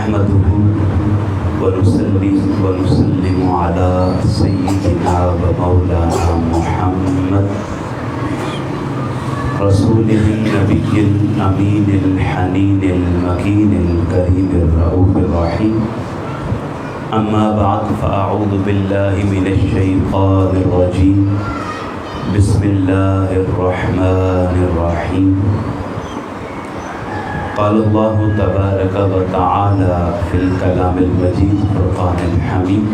نحمده ونصلي ونسلم على سيدنا ومولانا محمد رسوله النبي الأمين الحنين المكين الكريم الرؤوف الرحيم. أما بعد فأعوذ بالله من الشيطان الرجيم. بسم الله الرحمن الرحيم. قال الله تبارك وتعالى في الكلام المجيد فرقان الحميد.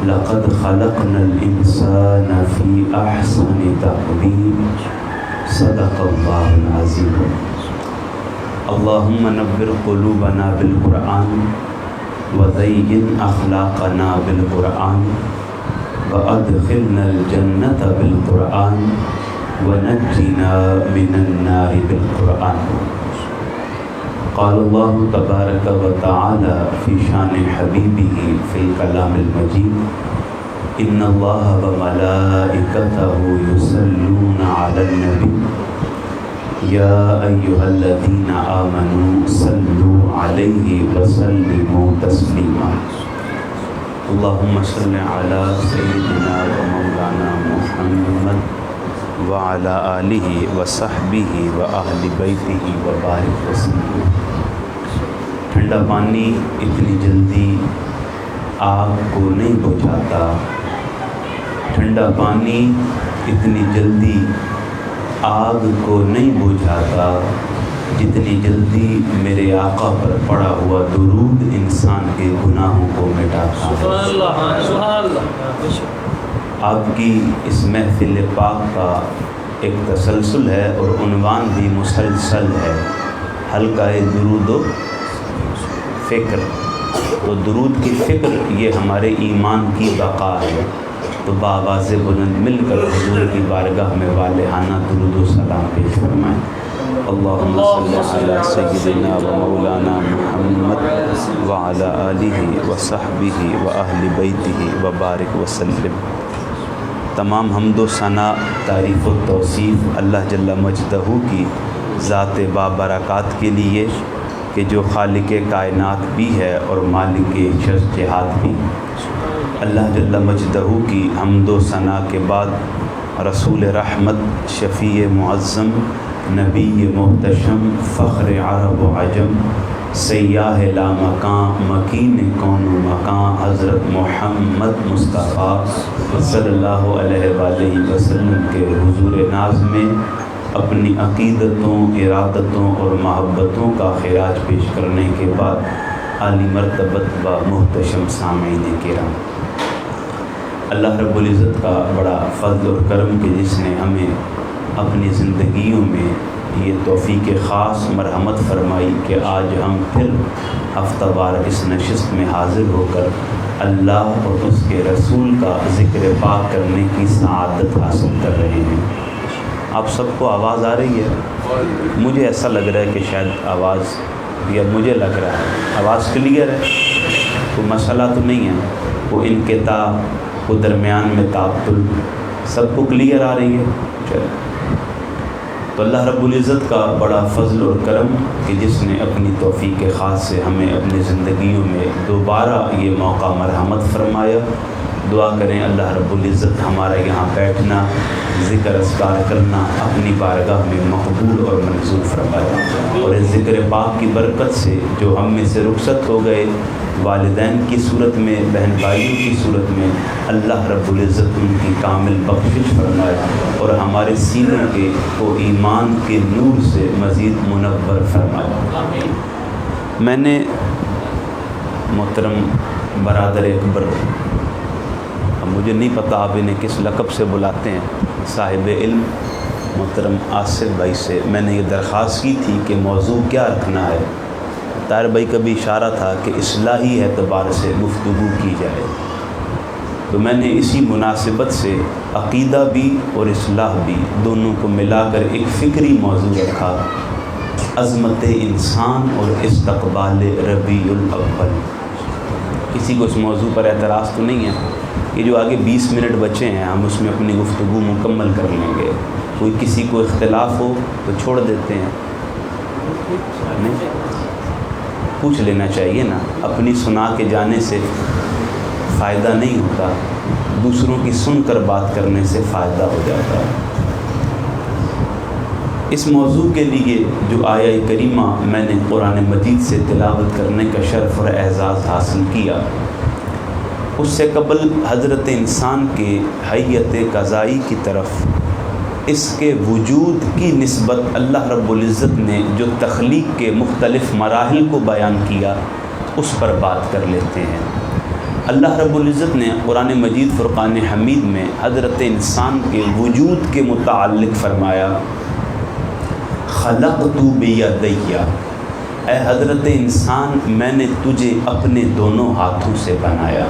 لقد خلقنا الإنسان في أحسن تقويم. صدق الله العظيم. اللهم نور قلوبنا بالقرآن وزين أخلاقنا بالقرآن وأدخلنا الجنة بالقرآن ونجنا من النار بالقرآن. قال الله تبارك وتعالى في شان حبيبه في الكلام المجيد. إن الله وملائكته يصلون على النبي يا أيها الذين آمنوا صلوا عليه وسلموا تسليما. اللهم صل على سيدنا ومولانا محمد وعلى آلہ وصحبہ وأہل بیتہ وبارک وسلم. ٹھنڈا پانی اتنی جلدی آگ کو نہیں بجھاتا. ٹھنڈا پانی اتنی جلدی آگ کو نہیں بجھاتا جتنی جلدی میرے آقا پر پڑا ہوا درود انسان کے گناہوں کو مٹاتا ہے. آپ کی اس محفل پاک کا ایک تسلسل ہے اور عنوان بھی مسلسل ہے، حلقہ درود و فکر. تو درود کی فکر یہ ہمارے ایمان کی بقا ہے. تو بآواز بلند مل کر حضور کی بارگاہ میں والہانہ درود و سلام پیش فرمائیں. اللہم صلی علی سیدنا و مولانا محمد وعلی آلہ وصحبہ وأہل بیتہ وبارک وسلم. تمام حمد و ثنا، تعریف و توصیف اللہ جل مجدہ کی ذات بابرکات کے لیے کہ جو خالق کائنات بھی ہے اور مالک شش جہات بھی. اللہ جل مجدہ کی حمد و ثنا کے بعد رسول رحمت، شفیع معظم، نبی محتشم، فخر عرب و عجم، سیاہ لامکاں، مکین کون و مکان حضرت محمد مصطفیٰ صلی اللہ علیہ وآلہ وسلم کے حضور ناز میں اپنی عقیدتوں، ارادتوں اور محبتوں کا خراج پیش کرنے کے بعد عالی مرتبت و محتشم سامعین کرام، اللہ رب العزت کا بڑا فضل اور کرم کہ جس نے ہمیں اپنی زندگیوں میں یہ توفیق خاص مرحمت فرمائی کہ آج ہم پھر ہفتہ وار اس نشست میں حاضر ہو کر اللہ اور اس کے رسول کا ذکر پاک کرنے کی سعادت حاصل کر رہے ہیں. آپ سب کو آواز آ رہی ہے؟ مجھے ایسا لگ رہا ہے کہ شاید آواز، یا مجھے لگ رہا ہے آواز کلیئر ہے، کوئی مسئلہ تو نہیں ہے، وہ انقطاع، وہ درمیان میں تعطل، سب کو کلیئر آ رہی ہے. چلو، تو اللہ رب العزت کا بڑا فضل اور کرم کہ جس نے اپنی توفیق خاص سے ہمیں اپنی زندگیوں میں دوبارہ یہ موقع مرحمت فرمایا. دعا کریں اللہ رب العزت ہمارا یہاں بیٹھنا، ذکر اذکار کرنا اپنی بارگاہ میں مقبول اور منظور فرمائے، اور اس ذکر پاک کی برکت سے جو ہم میں سے رخصت ہو گئے والدین کی صورت میں، بہن بھائیوں کی صورت میں، اللہ رب العزت ان کی کامل بخشش فرمائے اور ہمارے سینوں کے کو ایمان کے نور سے مزید منور فرمائے. میں نے محترم برادر اکبر، مجھے نہیں پتہ آپ انہیں کس لقب سے بلاتے ہیں، صاحب علم محترم آصف بھائی سے میں نے یہ درخواست کی تھی کہ موضوع کیا رکھنا ہے. طاہر بھائی کا بھی اشارہ تھا کہ اصلاحی اعتبار سے گفتگو کی جائے، تو میں نے اسی مناسبت سے عقیدہ بھی اور اصلاح بھی دونوں کو ملا کر ایک فکری موضوع رکھا، عظمت انسان اور استقبال ربیع الاول. کسی کو اس موضوع پر اعتراض تو نہیں ہے؟ یہ جو آگے 20 منٹ بچے ہیں ہم اس میں اپنی گفتگو مکمل کر لیں گے. کوئی کسی کو اختلاف ہو تو چھوڑ دیتے ہیں. نہیں پوچھ لینا چاہیے نا، اپنی سنا کے جانے سے فائدہ نہیں ہوتا، دوسروں کی سن کر بات کرنے سے فائدہ ہو جاتا ہے۔ اس موضوع کے لیے جو آیہ کریمہ میں نے قرآن مجید سے تلاوت کرنے کا شرف اور اعزاز حاصل کیا، اس سے قبل حضرت انسان کے حیت قضائی کی طرف اس کے وجود کی نسبت اللہ رب العزت نے جو تخلیق کے مختلف مراحل کو بیان کیا اس پر بات کر لیتے ہیں۔ اللہ رب العزت نے قرآن مجید فرقان حمید میں حضرت انسان کے وجود کے متعلق فرمایا، خلقت بیدی، اے حضرت انسان میں نے تجھے اپنے دونوں ہاتھوں سے بنایا۔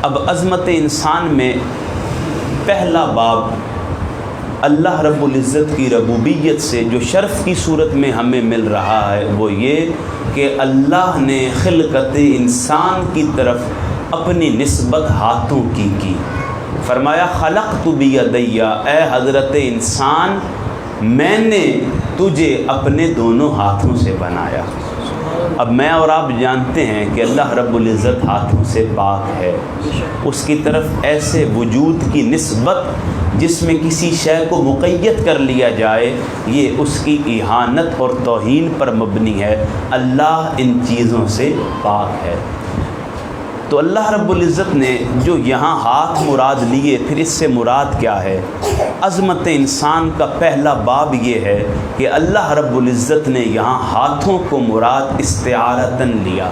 اب عظمت انسان میں پہلا باب اللہ رب العزت کی ربوبیت سے جو شرف کی صورت میں ہمیں مل رہا ہے وہ یہ کہ اللہ نے خلقت انسان کی طرف اپنی نسبت ہاتھوں کی فرمایا خلقت بیدی، اے حضرت انسان میں نے تجھے اپنے دونوں ہاتھوں سے بنایا۔ اب میں اور آپ جانتے ہیں کہ اللہ رب العزت ہاتھوں سے پاک ہے، اس کی طرف ایسے وجود کی نسبت جس میں کسی شے کو مقید کر لیا جائے یہ اس کی اہانت اور توہین پر مبنی ہے۔ اللہ ان چیزوں سے پاک ہے۔ تو اللہ رب العزت نے جو یہاں ہاتھ مراد لیے، پھر اس سے مراد کیا ہے؟ عظمت انسان کا پہلا باب یہ ہے کہ اللہ رب العزت نے یہاں ہاتھوں کو مراد استعارتاً لیا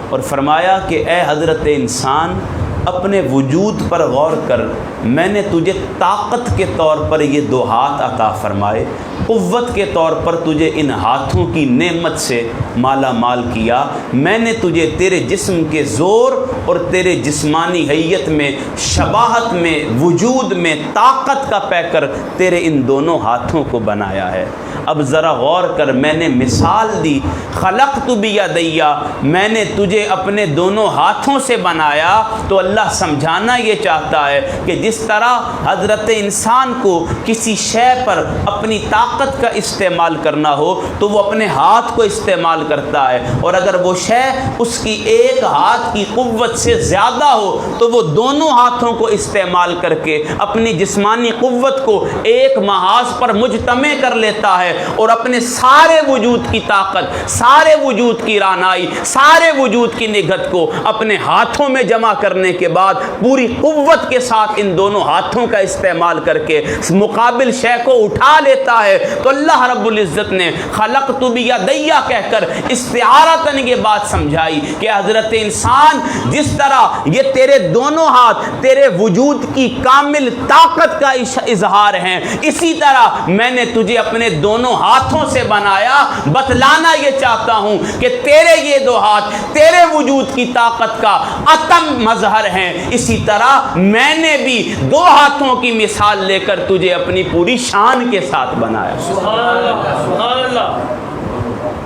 اور فرمایا کہ اے حضرت انسان اپنے وجود پر غور کر، میں نے تجھے طاقت کے طور پر یہ دو ہاتھ عطا فرمائے، قوت کے طور پر تجھے ان ہاتھوں کی نعمت سے مالا مال کیا، میں نے تجھے تیرے جسم کے زور اور تیرے جسمانی حیت میں، شباہت میں، وجود میں طاقت کا پیکر تیرے ان دونوں ہاتھوں کو بنایا ہے۔ اب ذرا غور کر، میں نے مثال دی خلقت بیدی، میں نے تجھے اپنے دونوں ہاتھوں سے بنایا، تو اللہ سمجھانا یہ چاہتا ہے کہ جس طرح حضرت انسان کو کسی شے پر اپنی طاقت کا استعمال کرنا ہو تو وہ اپنے ہاتھ کو استعمال کرتا ہے، اور اگر وہ شے اس کی ایک ہاتھ کی قوت سے زیادہ ہو تو وہ دونوں ہاتھوں کو استعمال کر کے اپنی جسمانی قوت کو ایک محاذ پر مجتمع کر لیتا ہے اور اپنے سارے وجود کی طاقت، سارے وجود کی رانائی، سارے وجود کی نگہت کو اپنے ہاتھوں میں جمع کرنے کے بعد پوری قوت کے ساتھ ان دونوں ہاتھوں کا استعمال کر کے مقابل شے کو اٹھا لیتا ہے۔ تو اللہ رب العزت نے خلقت بیدی کہہ کر استعارتاً یہ بات سمجھائی کہ حضرت انسان جس طرح یہ تیرے دونوں ہاتھ تیرے وجود کی کامل طاقت کا اظہار ہیں، اسی طرح میں نے تجھے اپنے دونوں ہاتھوں سے بنایا۔ بتلانا یہ چاہتا ہوں کہ تیرے یہ دو ہاتھ تیرے وجود کی طاقت کا اتم مظہر ہیں، اسی طرح میں نے بھی دو ہاتھوں کی مثال لے کر تجھے اپنی پوری شان کے ساتھ بنایا۔ سبحان اللہ، سبحان اللہ،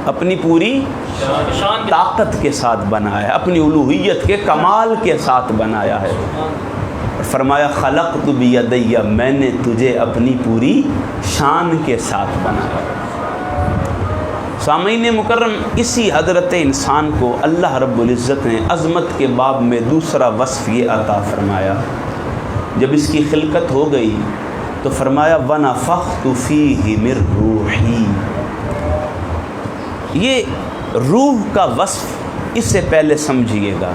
اپنی پوری طاقت کے ساتھ بنایا، اپنی الوہیت کے کمال کے ساتھ بنایا ہے۔ فرمایا خلقت بیدی، میں نے تجھے اپنی پوری شان کے ساتھ بنایا۔ سامعین مکرم، اسی حضرت انسان کو اللہ رب العزت نے عظمت کے باب میں دوسرا وصف یہ عطا فرمایا۔ جب اس کی خلقت ہو گئی تو فرمایا وَنَفَخْتُ فِيهِ مِن رُوحِي۔ یہ روح کا وصف اس سے پہلے سمجھیے گا۔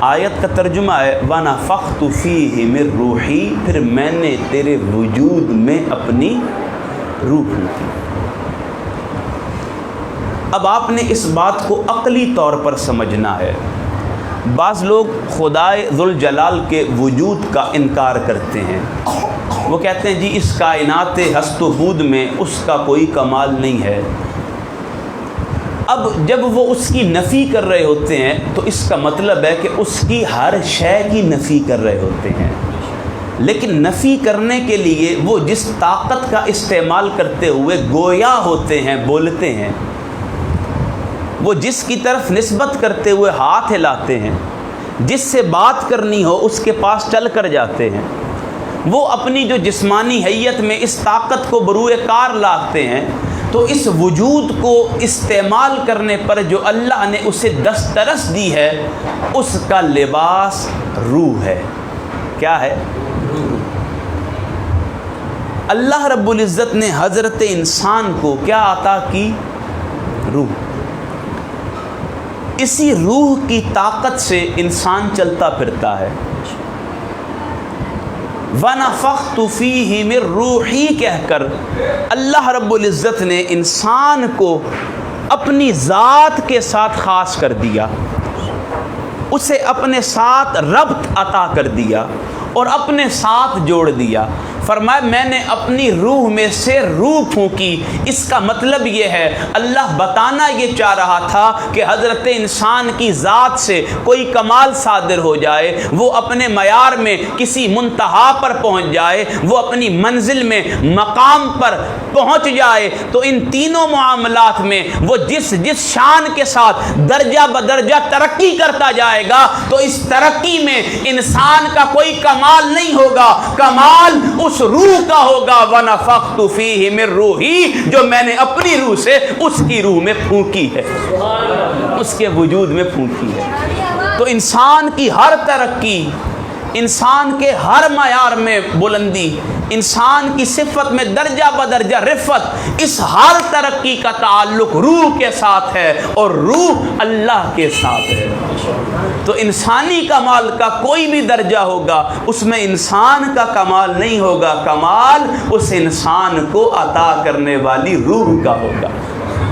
آیت کا ترجمہ ہے وَنَفَخْتُ فِيهِ مِن رُوحِي، پھر میں نے تیرے وجود میں اپنی روح کی۔ اب آپ نے اس بات کو عقلی طور پر سمجھنا ہے۔ بعض لوگ خدائے ذوالجلال کے وجود کا انکار کرتے ہیں، وہ کہتے ہیں جی اس کائنات ہست و بود میں اس کا کوئی کمال نہیں ہے۔ اب جب وہ اس کی نفی کر رہے ہوتے ہیں تو اس کا مطلب ہے کہ اس کی ہر شے کی نفی کر رہے ہوتے ہیں، لیکن نفی کرنے کے لیے وہ جس طاقت کا استعمال کرتے ہوئے گویا ہوتے ہیں، بولتے ہیں، وہ جس کی طرف نسبت کرتے ہوئے ہاتھ ہلاتے ہیں، جس سے بات کرنی ہو اس کے پاس چل کر جاتے ہیں، وہ اپنی جو جسمانی حیت میں اس طاقت کو بروئے کار لاتے ہیں، تو اس وجود کو استعمال کرنے پر جو اللہ نے اسے دسترس دی ہے اس کا لباس روح ہے. کیا ہے؟ اللہ رب العزت نے حضرت انسان کو کیا عطا کی؟ روح. اسی روح کی طاقت سے انسان چلتا پھرتا ہے. وَنَفَخْتُ فِيهِ مِن رُوحِي کہہ کر اللہ رب العزت نے انسان کو اپنی ذات کے ساتھ خاص کر دیا، اسے اپنے ساتھ ربط عطا کر دیا اور اپنے ساتھ جوڑ دیا. فرمایا میں نے اپنی روح میں سے روح پھونکی. اس کا مطلب یہ ہے اللہ بتانا یہ چاہ رہا تھا کہ حضرت انسان کی ذات سے کوئی کمال صادر ہو جائے، وہ اپنے معیار میں کسی منتہا پر پہنچ جائے، وہ اپنی منزل میں مقام پر پہنچ جائے، تو ان تینوں معاملات میں وہ جس شان کے ساتھ درجہ بدرجہ ترقی کرتا جائے گا تو اس ترقی میں انسان کا کوئی کمال نہیں ہوگا، کمال اس روح کا ہوگا. وَنَفَخْتُ فِيهِ مِن رُوحِي جو میں نے اپنی روح سے اس کی روح میں پھونکی ہے، اس کے وجود میں پھونکی ہے. تو انسان کی ہر ترقی، انسان کے ہر معیار میں بلندی، انسان کی صفت میں درجہ بدرجہ رفت، اس ہر ترقی کا تعلق روح کے ساتھ ہے اور روح اللہ کے ساتھ ہے. تو انسانی کمال کا کوئی بھی درجہ ہوگا اس میں انسان کا کمال نہیں ہوگا، کمال اس انسان کو عطا کرنے والی روح کا ہوگا.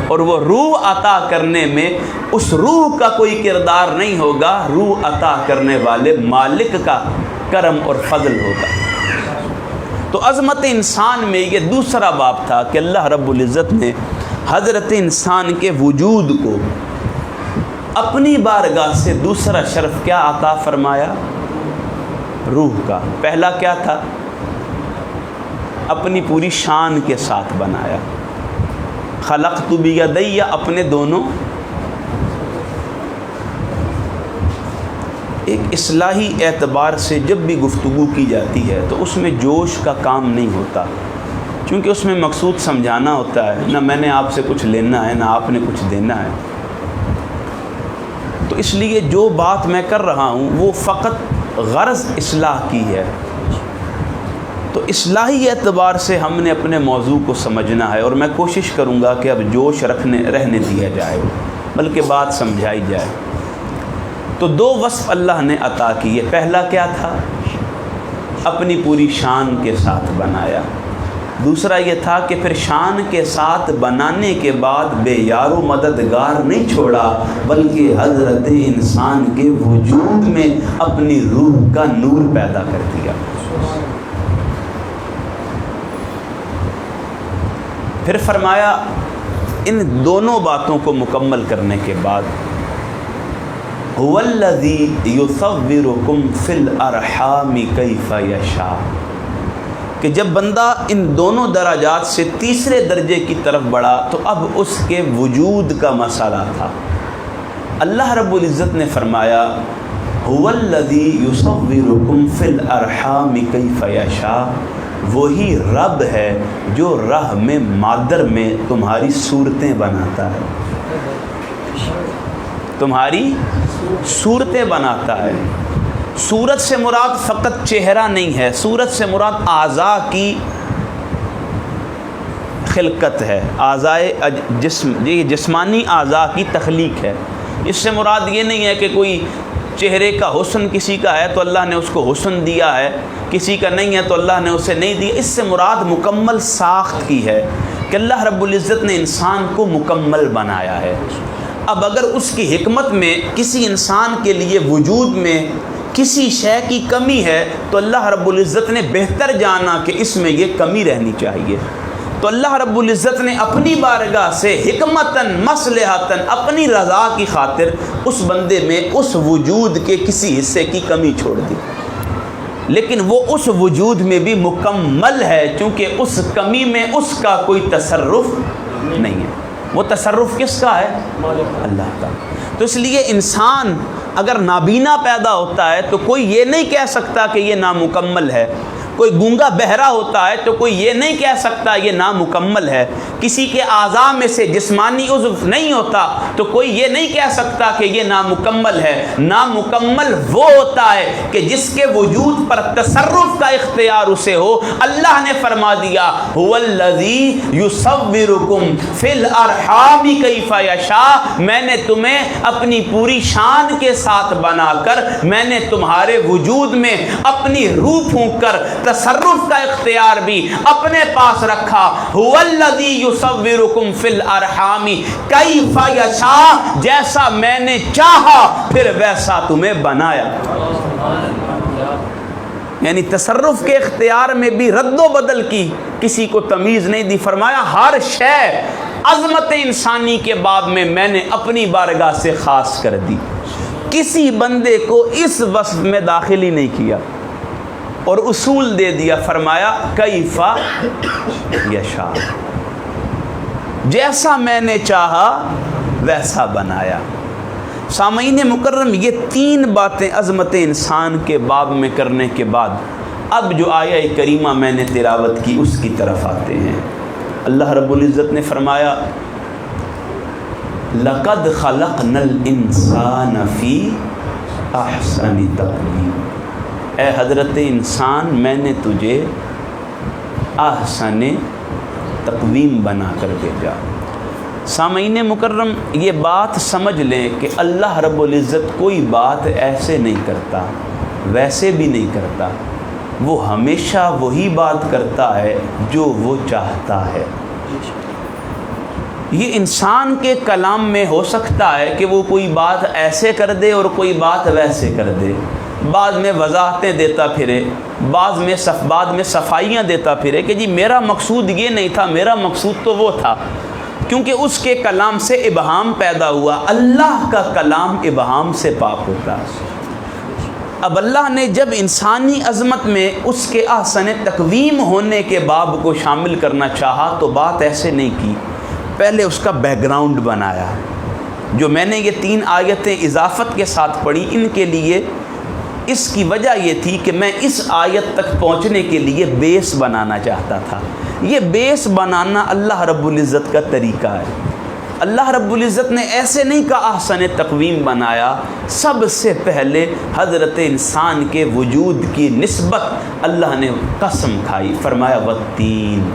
اور وہ روح عطا کرنے میں اس روح کا کوئی کردار نہیں ہوگا، روح عطا کرنے والے مالک کا کرم اور فضل ہوگا. تو عظمت انسان میں یہ دوسرا باب تھا کہ اللہ رب العزت نے حضرت انسان کے وجود کو اپنی بارگاہ سے دوسرا شرف کیا عطا فرمایا؟ روح کا. پہلا کیا تھا؟ اپنی پوری شان کے ساتھ بنایا. خلقت بیدی، اپنے دونوں. ایک اصلاحی اعتبار سے جب بھی گفتگو کی جاتی ہے تو اس میں جوش کا کام نہیں ہوتا، چونکہ اس میں مقصود سمجھانا ہوتا ہے، نہ میں نے آپ سے کچھ لینا ہے نہ آپ نے کچھ دینا ہے. تو اس لیے جو بات میں کر رہا ہوں وہ فقط غرض اصلاح کی ہے. تو اصلاحی اعتبار سے ہم نے اپنے موضوع کو سمجھنا ہے، اور میں کوشش کروں گا کہ اب جوش رہنے دیا جائے بلکہ بات سمجھائی جائے. تو دو وصف اللہ نے عطا کیے. پہلا کیا تھا؟ اپنی پوری شان کے ساتھ بنایا. دوسرا یہ تھا کہ پھر شان کے ساتھ بنانے کے بعد بے یار و مددگار نہیں چھوڑا، بلکہ حضرت انسان کے وجود میں اپنی روح کا نور پیدا کر دیا. پھر فرمایا ان دونوں باتوں کو مکمل کرنے کے بعد هو الذی یصورکم فی الارحام کیف یشاء، کہ جب بندہ ان دونوں درجات سے تیسرے درجے کی طرف بڑھا تو اب اس کے وجود کا مسئلہ تھا. اللہ رب العزت نے فرمایا هو الذی یصورکم فی الارحام کیف یشاء، وہی رب ہے جو رحم مادر میں تمہاری صورتیں بناتا ہے، تمہاری صورتیں بناتا ہے. صورت سے مراد فقط چہرہ نہیں ہے، صورت سے مراد اعضاء کی خلقت ہے، اعضائے جسم، یہ جسمانی اعضاء کی تخلیق ہے. اس سے مراد یہ نہیں ہے کہ کوئی چہرے کا حسن کسی کا ہے تو اللہ نے اس کو حسن دیا ہے، کسی کا نہیں ہے تو اللہ نے اسے نہیں دیا. اس سے مراد مکمل ساخت کی ہے کہ اللہ رب العزت نے انسان کو مکمل بنایا ہے. اب اگر اس کی حکمت میں کسی انسان کے لیے وجود میں کسی شے کی کمی ہے تو اللہ رب العزت نے بہتر جانا کہ اس میں یہ کمی رہنی چاہیے. تو اللہ رب العزت نے اپنی بارگاہ سے حکمتاً مصلحتاً اپنی رضا کی خاطر اس بندے میں اس وجود کے کسی حصے کی کمی چھوڑ دی، لیکن وہ اس وجود میں بھی مکمل ہے، چونکہ اس کمی میں اس کا کوئی تصرف نہیں ہے. وہ تصرف کس کا ہے؟ اللہ کا. تو اس لیے انسان اگر نابینا پیدا ہوتا ہے تو کوئی یہ نہیں کہہ سکتا کہ یہ نامکمل ہے، کوئی گونگا بہرا ہوتا ہے تو کوئی یہ نہیں کہہ سکتا یہ نامکمل ہے. کسی کے اعضاء میں سے جسمانی عضو نہیں ہوتا تو کوئی یہ نہیں کہہ سکتا کہ یہ نامکمل ہے. نامکمل وہ ہوتا ہے کہ جس کے وجود پر تصرف کا اختیار اسے ہو. اللہ نے فرما دیا هو الذی یصورکم فی الارحام کیف یشاء، میں نے تمہیں اپنی پوری شان کے ساتھ بنا کر میں نے تمہارے وجود میں اپنی روح پھونک کر تصرف کا اختیار بھی اپنے پاس رکھا. هو الذی یصورکم فی الارحام کیف یشاء، جیسا میں نے چاہا پھر ویسا تمہیں بنایا. یعنی تصرف کے اختیار میں بھی رد و بدل کی، کسی کو تمیز نہیں دی. فرمایا ہر شے عظمت انسانی کے باب میں نے اپنی بارگاہ سے خاص کر دی، کسی بندے کو اس وصف میں داخل ہی نہیں کیا اور اصول دے دیا. فرمایا کیف یشاء، جیسا میں نے چاہا ویسا بنایا. سامعین مکرم، یہ تین باتیں عظمت انسان کے باب میں کرنے کے بعد اب جو آیہ کریمہ میں نے تلاوت کی اس کی طرف آتے ہیں. اللہ رب العزت نے فرمایا لَقَدْ خَلَقْنَا الْإِنسَانَ فِي أَحْسَنِ تَقْوِيمٍ، اے حضرت انسان میں نے تجھے احسن تقویم بنا کر بھیجا. سامعین مکرم، یہ بات سمجھ لیں کہ اللہ رب العزت کوئی بات ایسے نہیں کرتا، ویسے بھی نہیں کرتا. وہ ہمیشہ وہی بات کرتا ہے جو وہ چاہتا ہے. یہ انسان کے کلام میں ہو سکتا ہے کہ وہ کوئی بات ایسے کر دے اور کوئی بات ویسے کر دے، بعد میں وضاحتیں دیتا پھرے، بعد میں صفائیاں دیتا پھرے کہ جی میرا مقصود یہ نہیں تھا، میرا مقصود تو وہ تھا، کیونکہ اس کے کلام سے ابہام پیدا ہوا. اللہ کا کلام ابہام سے پاک ہوتا. اب اللہ نے جب انسانی عظمت میں اس کے احسن تقویم ہونے کے باب کو شامل کرنا چاہا تو بات ایسے نہیں کی، پہلے اس کا بیک گراؤنڈ بنایا. جو میں نے یہ 3 آیتیں اضافت کے ساتھ پڑھی، ان کے لیے اس کی وجہ یہ تھی کہ میں اس آیت تک پہنچنے کے لیے بیس بنانا چاہتا تھا. یہ بیس بنانا اللہ رب العزت کا طریقہ ہے. اللہ رب العزت نے ایسے نہیں کہا احسن تقویم بنایا، سب سے پہلے حضرت انسان کے وجود کی نسبت اللہ نے قسم کھائی. فرمایا والتین،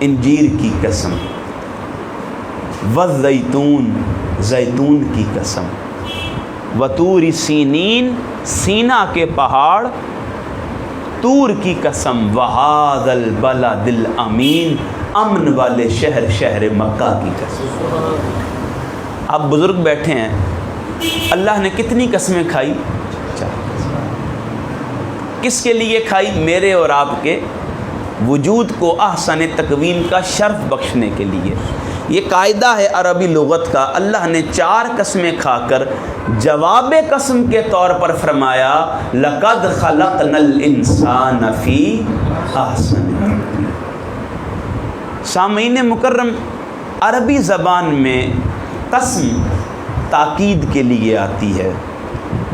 انجیر کی قسم، والزیتون، زیتون کی قسم، وطور سینین، سینا کے پہاڑ، طور کی قسم، وہذا البلد الامین، امن والے شہر مکہ کی قسم. اب بزرگ بیٹھے ہیں، اللہ نے کتنی قسمیں کھائی؟ 4. کس کے لیے کھائی؟ میرے اور آپ کے وجود کو احسن تقویم کا شرف بخشنے کے لیے. یہ قاعدہ ہے عربی لغت کا. اللہ نے 4 قسمیں کھا کر جواب قسم کے طور پر فرمایا لَقَدْ خَلَقْنَا الْإِنسَانَ فِي أَحْسَنِ تَقْوِيمٍ. سامعین مکرم، عربی زبان میں قسم تاکید کے لیے آتی ہے،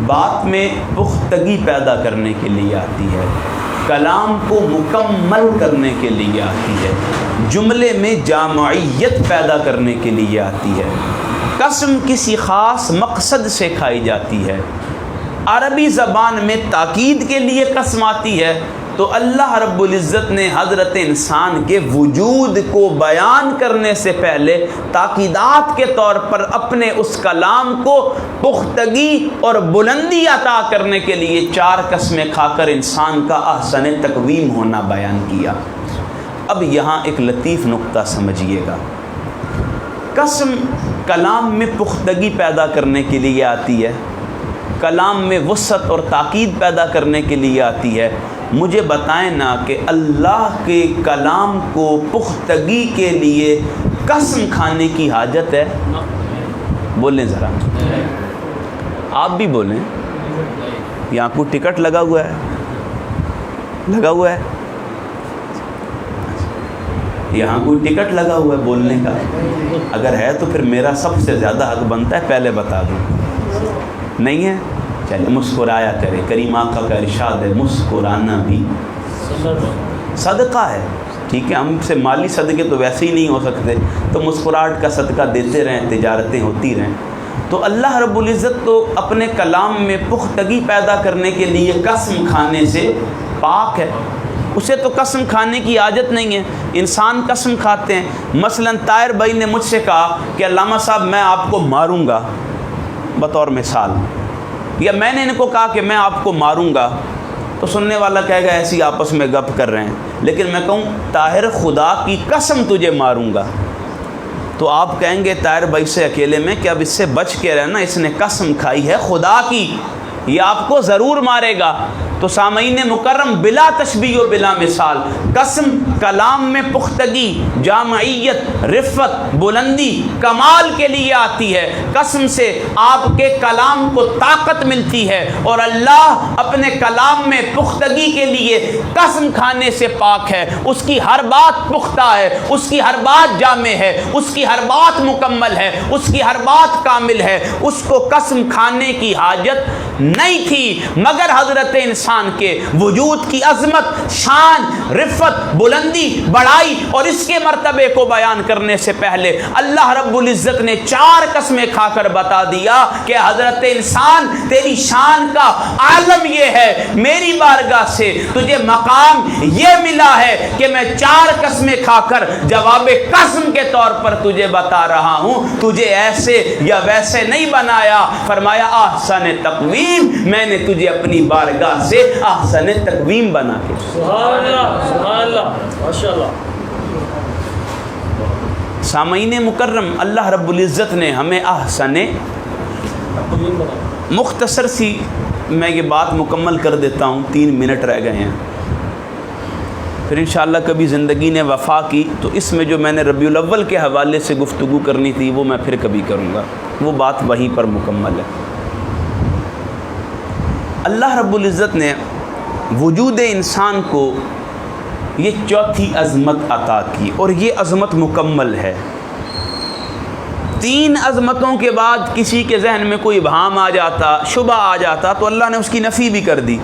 بات میں پختگی پیدا کرنے کے لیے آتی ہے، کلام کو مکمل کرنے کے لیے آتی ہے، جملے میں جامعیت پیدا کرنے کے لیے آتی ہے. قسم کسی خاص مقصد سے کھائی جاتی ہے. عربی زبان میں تاکید کے لیے قسم آتی ہے تو اللہ رب العزت نے حضرت انسان کے وجود کو بیان کرنے سے پہلے تاکیدات کے طور پر اپنے اس کلام کو پختگی اور بلندی عطا کرنے کے لیے 4 قسمیں کھا کر انسان کا احسن تقویم ہونا بیان کیا. اب یہاں ایک لطیف نقطہ سمجھیے گا. قسم کلام میں پختگی پیدا کرنے کے لیے آتی ہے، کلام میں وسعت اور تاکید پیدا کرنے کے لیے آتی ہے. مجھے بتائیں نا کہ اللہ کے کلام کو پختگی کے لیے قسم کھانے کی حاجت ہے؟ بولیں ذرا، آپ بھی بولیں. یہاں کو ٹکٹ لگا ہوا ہے، لگا ہوا ہے، یہاں کوئی ٹکٹ لگا ہوا ہے بولنے کا؟ اگر ہے تو پھر میرا سب سے زیادہ حق بنتا ہے پہلے بتا دوں. نہیں ہے؟ چلیے مسکرایا کرے. کریم آقا کا ارشاد ہے مسکرانا بھی صدقہ ہے، ٹھیک ہے، ہم سے مالی صدقے تو ویسے ہی نہیں ہو سکتے، تو مسکراہٹ کا صدقہ دیتے رہیں، تجارتیں ہوتی رہیں۔ تو اللہ رب العزت تو اپنے کلام میں پختگی پیدا کرنے کے لیے قسم کھانے سے پاک ہے، اسے تو قسم کھانے کی عادت نہیں ہے۔ انسان قسم کھاتے ہیں، مثلا طاہر بھائی نے مجھ سے کہا کہ علامہ صاحب میں آپ کو ماروں گا بطور مثال، یا میں نے ان کو کہا کہ میں آپ کو ماروں گا، تو سننے والا کہے گا ایسی آپس میں گپ کر رہے ہیں، لیکن میں کہوں طاہر خدا کی قسم تجھے ماروں گا، تو آپ کہیں گے طاہر بھائی سے اکیلے میں کہ اب اس سے بچ کے رہنا، اس نے قسم کھائی ہے خدا کی، یہ آپ کو ضرور مارے گا۔ تو سامعین مکرم، بلا تشبیہ و بلا مثال، قسم کلام میں پختگی، جامعیت، رفت، بلندی، کمال کے لیے آتی ہے۔ قسم سے آپ کے کلام کو طاقت ملتی ہے، اور اللہ اپنے کلام میں پختگی کے لیے قسم کھانے سے پاک ہے۔ اس کی ہر بات پختہ ہے، اس کی ہر بات جامع ہے، اس کی ہر بات مکمل ہے، اس کی ہر بات کامل ہے۔ اس کو قسم کھانے کی حاجت نہیں تھی، مگر حضرت انسان کے وجود کی عظمت، شان، رفت، بلندی، بڑائی اور اس کے مرتبے کو بیان کرنے سے پہلے اللہ رب العزت نے 4 قسمیں کھا کر بتا دیا کہ حضرت انسان تیری شان کا عالم یہ ہے، میری بارگاہ سے تجھے مقام یہ ملا ہے کہ میں 4 قسمیں کھا کر جواب قسم کے طور پر تجھے بتا رہا ہوں، تجھے ایسے یا ویسے نہیں بنایا۔ فرمایا احسن تقویم، میں نے تجھے اپنی بارگاہ سے احسن تقویم بنا کے۔ سبحان اللہ، سبحان اللہ، ماشاءاللہ۔ سامعین مکرم، اللہ رب العزت نے ہمیں احسن، مختصر سی میں یہ بات مکمل کر دیتا ہوں، 3 منٹ رہ گئے ہیں، پھر انشاءاللہ کبھی زندگی نے وفا کی تو اس میں جو میں نے ربیع الاول کے حوالے سے گفتگو کرنی تھی وہ میں پھر کبھی کروں گا، وہ بات وہیں پر مکمل ہے۔ اللہ رب العزت نے وجود انسان کو یہ 4تھی عظمت عطا کی، اور یہ عظمت مکمل ہے۔ 3 عظمتوں کے بعد کسی کے ذہن میں کوئی ابہام آ جاتا، شبہ آ جاتا، تو اللہ نے اس کی نفی بھی کر دی،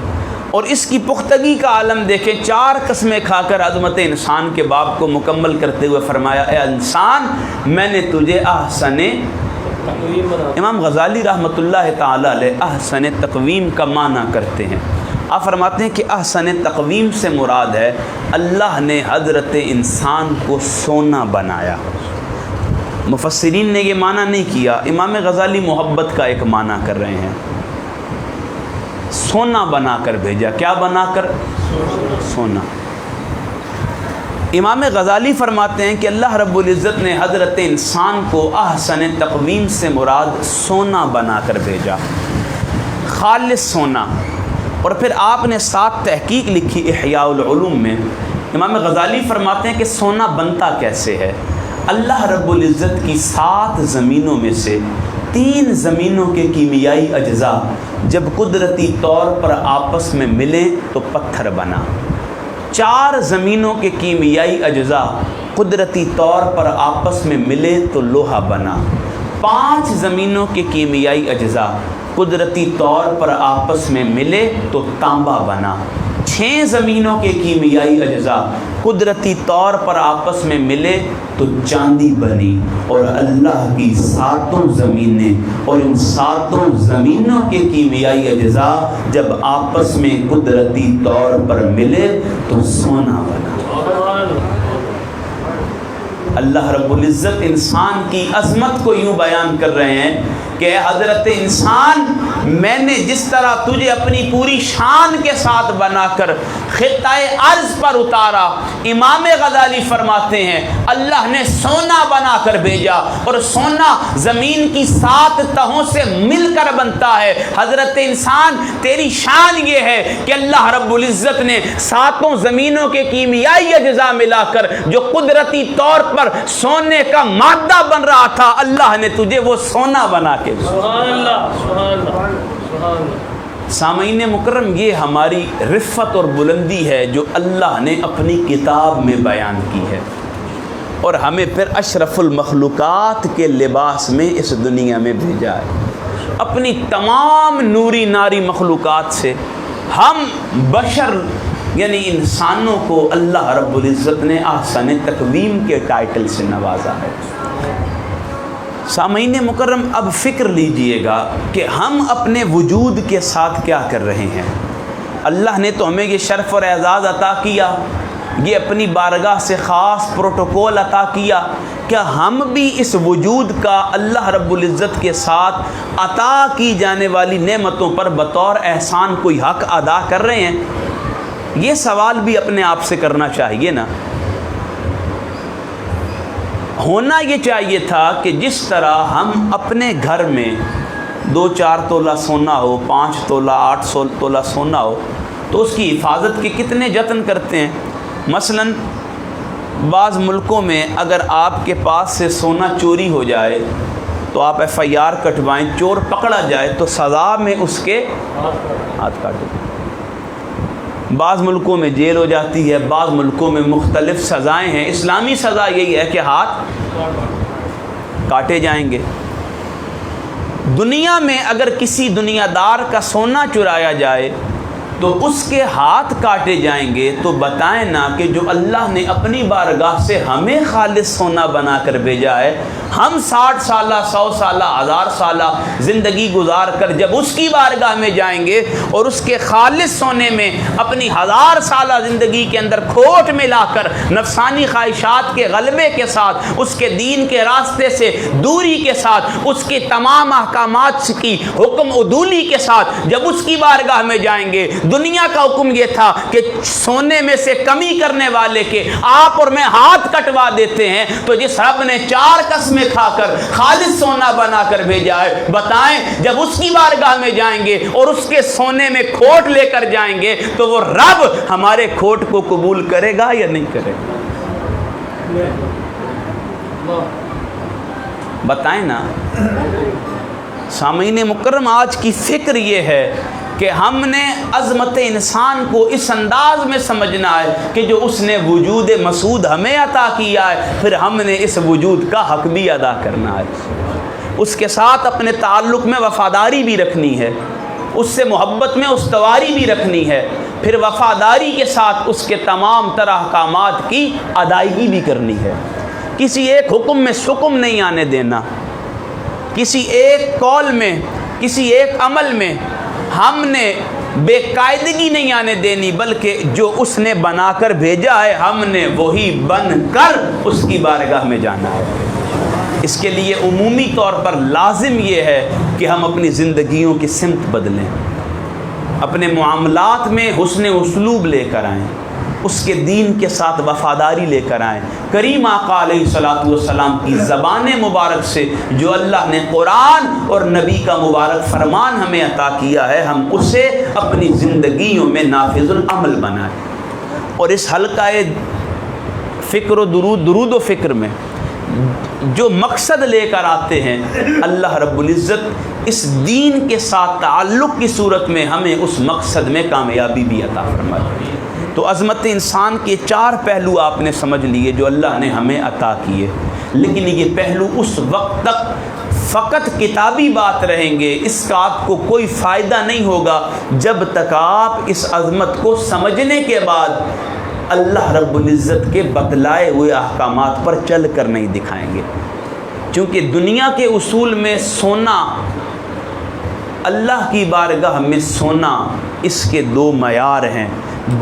اور اس کی پختگی کا عالم دیکھیں۔ 4 قسمیں کھا کر عظمت انسان کے باب کو مکمل کرتے ہوئے فرمایا اے انسان میں نے تجھے احسن، امام غزالی رحمۃ اللہ تعالی علیہ احسن تقویم کا معنی کرتے ہیں۔ آپ فرماتے ہیں کہ احسن تقویم سے مراد ہے اللہ نے حضرت انسان کو سونا بنایا۔ مفسرین نے یہ معنی نہیں کیا، امام غزالی محبت کا ایک معنی کر رہے ہیں، سونا بنا کر بھیجا۔ کیا بنا کر؟ سونا۔ امام غزالی فرماتے ہیں کہ اللہ رب العزت نے حضرت انسان کو احسن تقویم سے مراد سونا بنا کر بھیجا، خالص سونا۔ اور پھر آپ نے 7 تحقیق لکھی احیاء العلوم میں۔ امام غزالی فرماتے ہیں کہ سونا بنتا کیسے ہے؟ اللہ رب العزت کی 7 زمینوں میں سے 3 زمینوں کے کیمیائی اجزاء جب قدرتی طور پر آپس میں ملیں تو پتھر بنا۔ 4 زمینوں کے کیمیائی اجزاء قدرتی طور پر آپس میں ملے تو لوہا بنا۔ 5 زمینوں کے کیمیائی اجزاء قدرتی طور پر آپس میں ملے تو تانبا بنا۔ 6 زمینوں کے کیمیائی اجزاء قدرتی طور پر آپس میں ملے تو چاندی بنی۔ اور اللہ کی 7 زمینیں اور ان 7 زمینوں کے کیمیائی اجزاء جب آپس میں قدرتی طور پر ملے تو سونا بنا۔ اللہ رب العزت انسان کی عظمت کو یوں بیان کر رہے ہیں کہ حضرت انسان میں نے جس طرح تجھے اپنی پوری شان کے ساتھ بنا کر خطہ ارض پر اتارا، امام غزالی فرماتے ہیں اللہ نے سونا بنا کر بھیجا، اور سونا زمین کی 7 تہوں سے مل کر بنتا ہے۔ حضرت انسان تیری شان یہ ہے کہ اللہ رب العزت نے 7 زمینوں کے کیمیائی اجزاء ملا کر جو قدرتی طور پر سونے کا مادہ بن رہا تھا، اللہ نے تجھے وہ سونا بنا کے۔ سبحان اللہ، سبحان اللہ، سبحان اللہ۔ سامعین مکرم، یہ ہماری رفت اور بلندی ہے جو اللہ نے اپنی کتاب میں بیان کی ہے، اور ہمیں پھر اشرف المخلوقات کے لباس میں اس دنیا میں بھیجا ہے۔ اپنی تمام نوری ناری مخلوقات سے ہم بشر یعنی انسانوں کو اللہ رب العزت نے احسن تقویم کے ٹائٹل سے نوازا ہے۔ سامعین مکرم، اب فکر لیجئے گا کہ ہم اپنے وجود کے ساتھ کیا کر رہے ہیں۔ اللہ نے تو ہمیں یہ شرف اور اعزاز عطا کیا، یہ اپنی بارگاہ سے خاص پروٹوکول عطا کیا، کیا ہم بھی اس وجود کا اللہ رب العزت کے ساتھ عطا کی جانے والی نعمتوں پر بطور احسان کوئی حق ادا کر رہے ہیں؟ یہ سوال بھی اپنے آپ سے کرنا چاہیے نا۔ ہونا یہ چاہیے تھا کہ جس طرح ہم اپنے گھر میں 2-4 تولہ سونا ہو، 5 تولہ 8 تولہ سونا ہو تو اس کی حفاظت کے کتنے جتن کرتے ہیں۔ مثلا بعض ملکوں میں اگر آپ کے پاس سے سونا چوری ہو جائے تو آپ FIR کٹوائیں، چور پکڑا جائے تو سزا میں اس کے ہاتھ کاٹیں۔ بعض ملکوں میں جیل ہو جاتی ہے، بعض ملکوں میں مختلف سزائیں ہیں۔ اسلامی سزا یہی ہے کہ ہاتھ کاٹے جائیں گے۔ دنیا میں اگر کسی دنیا دار کا سونا چرایا جائے تو اس کے ہاتھ کاٹے جائیں گے، تو بتائیں نا کہ جو اللہ نے اپنی بارگاہ سے ہمیں خالص سونا بنا کر بھیجا ہے، ہم 60 سالہ 100 سالہ 1000 سالہ زندگی گزار کر جب اس کی بارگاہ میں جائیں گے اور اس کے خالص سونے میں اپنی 1000 سالہ زندگی کے اندر کھوٹ ملا کر نفسانی خواہشات کے غلبے کے ساتھ، اس کے دین کے راستے سے دوری کے ساتھ، اس کے تمام احکامات کی حکم عدولی کے ساتھ جب اس کی بارگاہ میں جائیں گے، دنیا کا حکم یہ تھا کہ سونے میں سے کمی کرنے والے کے آپ اور میں ہاتھ کٹوا دیتے ہیں، تو جس رب نے 4 قسمیں کھا کر خالص سونا بنا کر بھیجا ہے، بتائیں جب اس کی بارگاہ میں جائیں گے اور اس کے سونے میں کھوٹ لے کر جائیں گے تو وہ رب ہمارے کھوٹ کو قبول کرے گا یا نہیں کرے گا؟ بتائیں نا۔ سامعین مکرم، آج کی فکر یہ ہے کہ ہم نے عظمت انسان کو اس انداز میں سمجھنا ہے کہ جو اس نے وجود مسعود ہمیں عطا کیا ہے، پھر ہم نے اس وجود کا حق بھی ادا کرنا ہے، اس کے ساتھ اپنے تعلق میں وفاداری بھی رکھنی ہے، اس سے محبت میں استواری بھی رکھنی ہے، پھر وفاداری کے ساتھ اس کے تمام تر احکامات کی ادائیگی بھی کرنی ہے۔ کسی ایک حکم میں سکم نہیں آنے دینا، کسی ایک قول میں، کسی ایک عمل میں ہم نے بے قاعدگی نہیں آنے دینی، بلکہ جو اس نے بنا کر بھیجا ہے ہم نے وہی بن کر اس کی بارگاہ میں جانا ہے۔ اس کے لیے عمومی طور پر لازم یہ ہے کہ ہم اپنی زندگیوں کی سمت بدلیں، اپنے معاملات میں حسن اسلوب لے کر آئیں، اس کے دین کے ساتھ وفاداری لے کر آئیں۔ کریم آقا علیہ الصلوۃ والسلام کی زبان مبارک سے جو اللہ نے قرآن اور نبی کا مبارک فرمان ہمیں عطا کیا ہے، ہم اسے اپنی زندگیوں میں نافذ العمل بنائیں۔ اور اس حلقہ فکر و درود و فکر میں جو مقصد لے کر آتے ہیں، اللہ رب العزت اس دین کے ساتھ تعلق کی صورت میں ہمیں اس مقصد میں کامیابی بھی عطا فرمائے۔ تو عظمت انسان کے 4 پہلو آپ نے سمجھ لیے جو اللہ نے ہمیں عطا کیے، لیکن یہ پہلو اس وقت تک فقط کتابی بات رہیں گے، اس کا آپ کو کوئی فائدہ نہیں ہوگا جب تک آپ اس عظمت کو سمجھنے کے بعد اللہ رب العزت کے بتلائے ہوئے احکامات پر چل کر نہیں دکھائیں گے۔ چونکہ دنیا کے اصول میں سونا، اللہ کی بارگاہ میں سونا، اس کے 2 معیار ہیں۔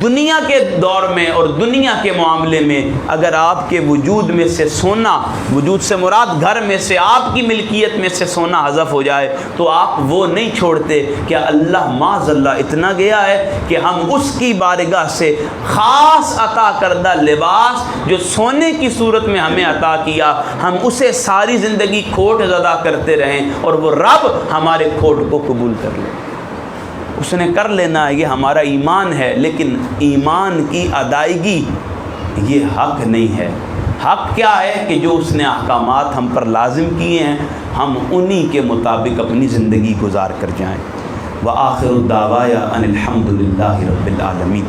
دنیا کے دور میں اور دنیا کے معاملے میں اگر آپ کے وجود میں سے سونا، وجود سے مراد گھر میں سے آپ کی ملکیت میں سے سونا حذف ہو جائے تو آپ وہ نہیں چھوڑتے۔ کیا اللہ معاذ اللہ اتنا گیا ہے کہ ہم اس کی بارگاہ سے خاص عطا کردہ لباس جو سونے کی صورت میں ہمیں عطا کیا، ہم اسے ساری زندگی کھوٹ زدہ کرتے رہیں اور وہ رب ہمارے کھوٹ کو قبول کر لے؟ اس نے کر لینا ہے، یہ ہمارا ایمان ہے، لیکن ایمان کی ادائیگی یہ حق نہیں ہے۔ حق کیا ہے کہ جو اس نے احکامات ہم پر لازم کیے ہیں ہم انہی کے مطابق اپنی زندگی گزار کر جائیں۔ وآخر الدعوایا ان الحمد للہ رب العالمین۔